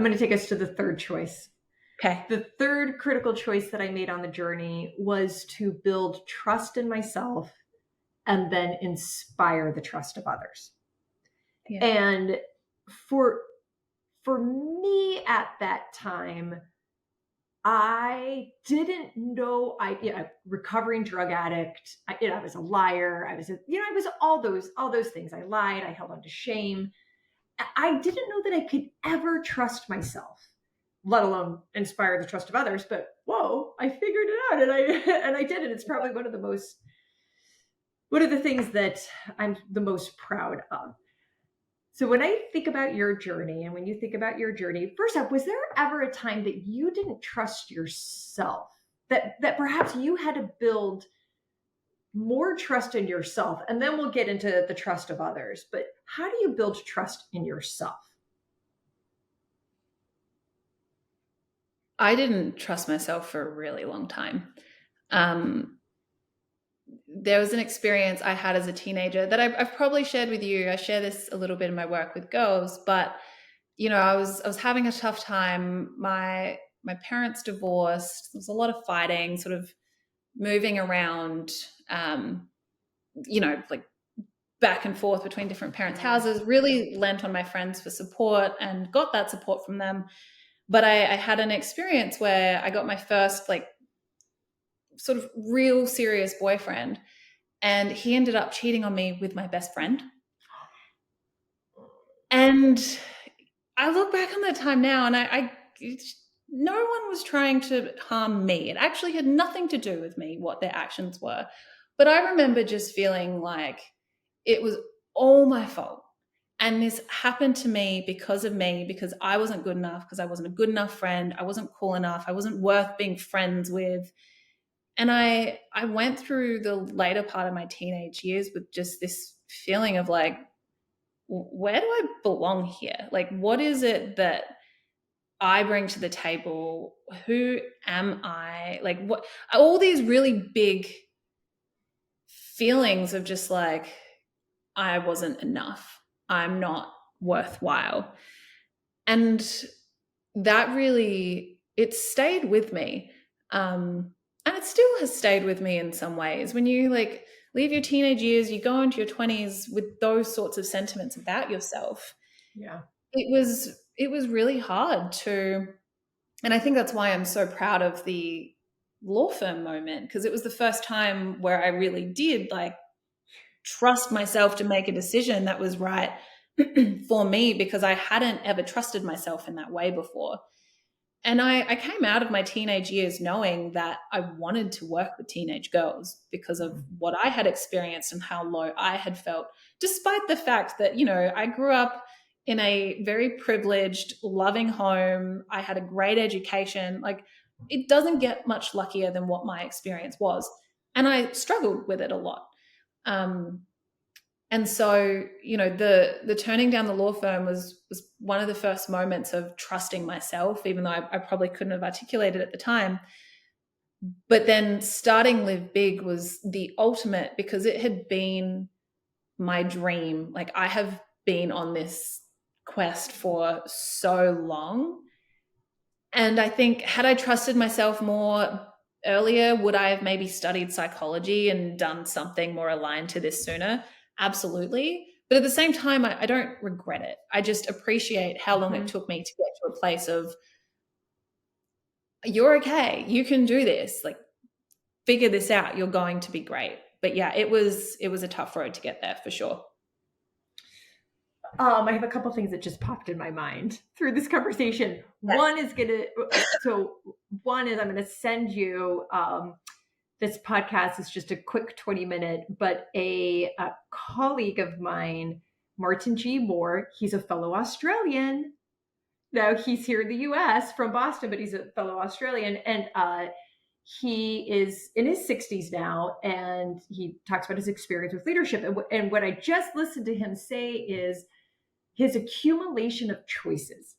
I'm going to take us to the third choice. Okay. The third critical choice that I made on the journey was to build trust in myself and then inspire the trust of others. Yeah. And for me at that time, I didn't know recovering drug addict. I was a liar. I was all those things. I lied. I held on to shame. I didn't know that I could ever trust myself, let alone inspire the trust of others. But whoa, I figured it out, and I did it. It's probably one of the things that I'm the most proud of. So when I think about your journey, and when you think about your journey, first off, was there ever a time that you didn't trust yourself? That perhaps you had to build more trust in yourself? And then we'll get into the trust of others. But how do you build trust in yourself? I didn't trust myself for a really long time. There was an experience I had as a teenager that I've probably shared with you. I share this a little bit in my work with girls, but I was having a tough time. My parents divorced. There was a lot of fighting, sort of moving around, like back and forth between different parents' houses. Really lent on my friends for support and got that support from them. But I had an experience where I got my first sort of real serious boyfriend, and he ended up cheating on me with my best friend. And I look back on that time now, and no one was trying to harm me. It actually had nothing to do with me, what their actions were. But I remember just feeling like it was all my fault. And this happened to me because of me, because I wasn't good enough, because I wasn't a good enough friend. I wasn't cool enough. I wasn't worth being friends with. And I went through the later part of my teenage years with just this feeling of like, where do I belong here? Like, what is it that I bring to the table? Who am I? Like, what, all these really big feelings of just like, I wasn't enough. I'm not worthwhile. And that really, it stayed with me. And it still has stayed with me in some ways. When you leave your teenage years, you go into your 20s with those sorts of sentiments about yourself. Yeah. It was really hard to, and I think that's why I'm so proud of the law firm moment, because it was the first time where I really did trust myself to make a decision that was right for me, because I hadn't ever trusted myself in that way before. And I came out of my teenage years knowing that I wanted to work with teenage girls because of what I had experienced and how low I had felt, despite the fact that, I grew up in a very privileged, loving home. I had a great education. Like, it doesn't get much luckier than what my experience was. And I struggled with it a lot. And so, the turning down the law firm was one of the first moments of trusting myself, even though I probably couldn't have articulated at the time. But then starting Live Big was the ultimate, because it had been my dream. Like, I have been on this quest for so long. And I think, had I trusted myself more earlier, would I have maybe studied psychology and done something more aligned to this sooner? Absolutely. But at the same time, I don't regret it. I just appreciate how long it took me to get to a place of, you're okay. You can do this. Like, figure this out. You're going to be great. But yeah, it was a tough road to get there for sure. I have a couple things that just popped in my mind through this conversation. Yeah. One is I'm going to send you, this podcast is just a quick 20-minute, but a colleague of mine, Martin G. Moore, he's a fellow Australian. Now he's here in the US from Boston, but he's a fellow Australian. And he is in his 60s now, and he talks about his experience with leadership. And what I just listened to him say is his accumulation of choices.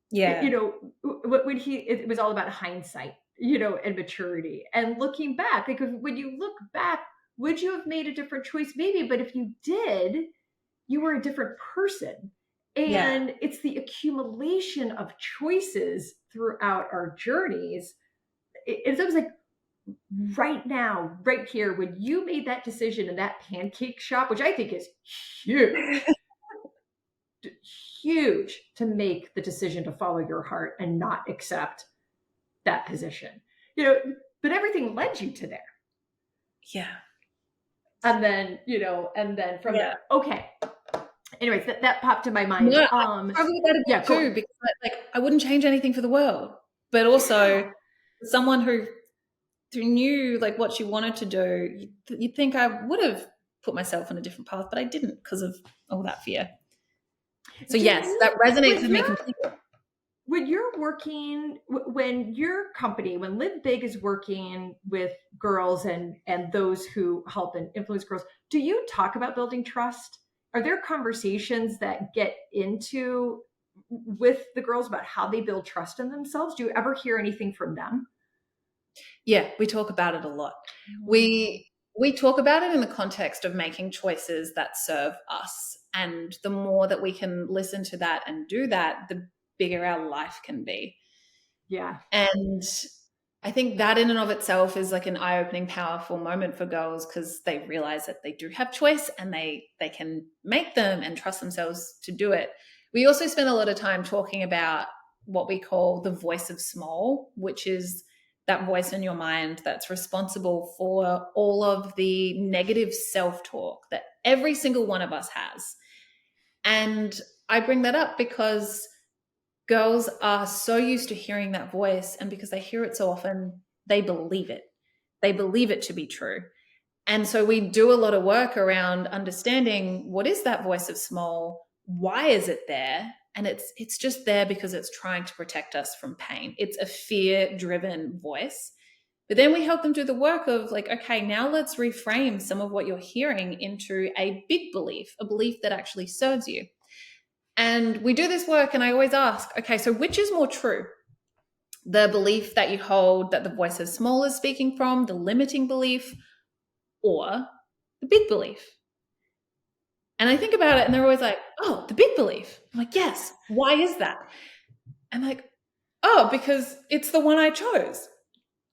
Yeah. When it was all about hindsight, and maturity and looking back. Like, when you look back, would you have made a different choice? Maybe, but if you did, you were a different person. Yeah. And it's the accumulation of choices throughout our journeys. It's almost like right now, right here, when you made that decision in that pancake shop, which I think is huge, huge, to make the decision to follow your heart and not accept that position. But everything led you to there. Yeah. And then from Yeah. there, okay. Anyways, that popped in my mind. No, I struggle with that a Yeah, bit go too, on. because I wouldn't change anything for the world. But also, someone who knew like what she wanted to do, you'd think I would have put myself on a different path, but I didn't because of all that fear. So yes, that resonates with me completely. When you're working, when your company, when Live Big is working with girls and those who help and influence girls, do you talk about building trust? Are there conversations that get into with the girls about how they build trust in themselves? Do you ever hear anything from them? Yeah, we talk about it a lot. We talk about it in the context of making choices that serve us. And the more that we can listen to that and do that, the bigger our life can be. Yeah. And I think that in and of itself is like an eye-opening, powerful moment for girls because they realize that they do have choice and they can make them and trust themselves to do it. We also spend a lot of time talking about what we call the voice of small, which is that voice in your mind that's responsible for all of the negative self-talk that every single one of us has. And I bring that up because girls are so used to hearing that voice, and because they hear it so often, they believe it. They believe it to be true. And so we do a lot of work around understanding what is that voice of small? Why is it there? And it's just there because it's trying to protect us from pain. It's a fear-driven voice. But then we help them do the work of like, okay, now let's reframe some of what you're hearing into a big belief, a belief that actually serves you. And we do this work, and I always ask, okay, so which is more true? The belief that you hold that the voice of small is speaking from, the limiting belief, or the big belief? And I think about it, and they're always like, oh, the big belief. I'm like, yes. Why is that? I'm like, oh, because it's the one I chose.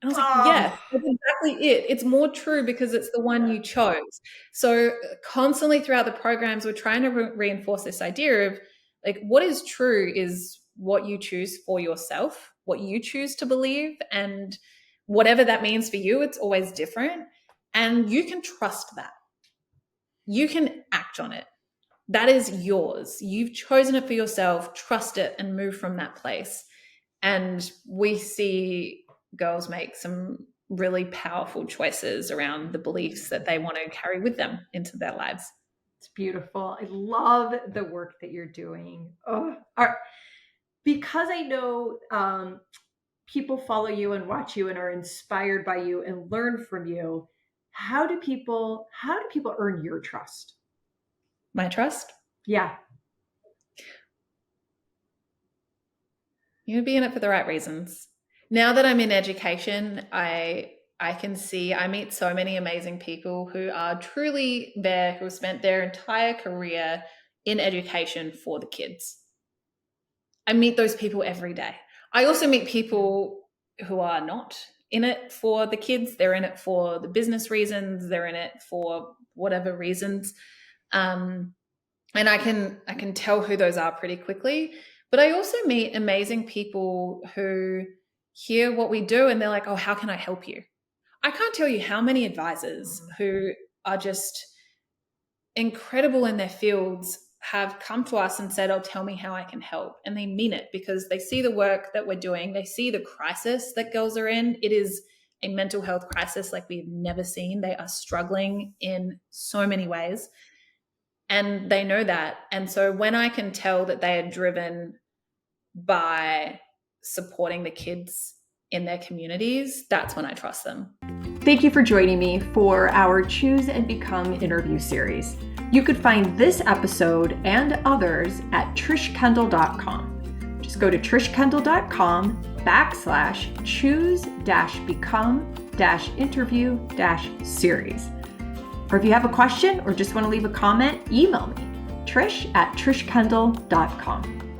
And I was like, yes, that's exactly it. It's more true because it's the one you chose. So constantly throughout the programs, we're trying to reinforce this idea of like what is true is what you choose for yourself, what you choose to believe, and whatever that means for you, it's always different. And you can trust that. You can act on it. That is yours. You've chosen it for yourself. Trust it and move from that place. And we see girls make some really powerful choices around the beliefs that they want to carry with them into their lives. It's beautiful. I love the work that you're doing. Because I know people follow you and watch you and are inspired by you and learn from you. How do people earn your trust? My trust? Yeah. You be in it for the right reasons. Now that I'm in education, I can see I meet so many amazing people who are truly there, who have spent their entire career in education for the kids. I meet those people every day. I also meet people who are not in it for the kids. They're in it for the business reasons. They're in it for whatever reasons. And I can tell who those are pretty quickly. But I also meet amazing people who hear what we do and they're like, oh, how can I help you? I can't tell you how many advisors who are just incredible in their fields have come to us and said, oh, tell me how I can help. And they mean it because they see the work that we're doing. They see the crisis that girls are in. It is a mental health crisis like we've never seen. They are struggling in so many ways. And they know that. And so when I can tell that they are driven by supporting the kids in their communities, that's when I trust them. Thank you for joining me for our Choose and Become interview series. You could find this episode and others at trishkendall.com. Just go to trishkendall.com/choose-become-interview-series. Or if you have a question or just want to leave a comment, email me, Trish at trishkendall.com.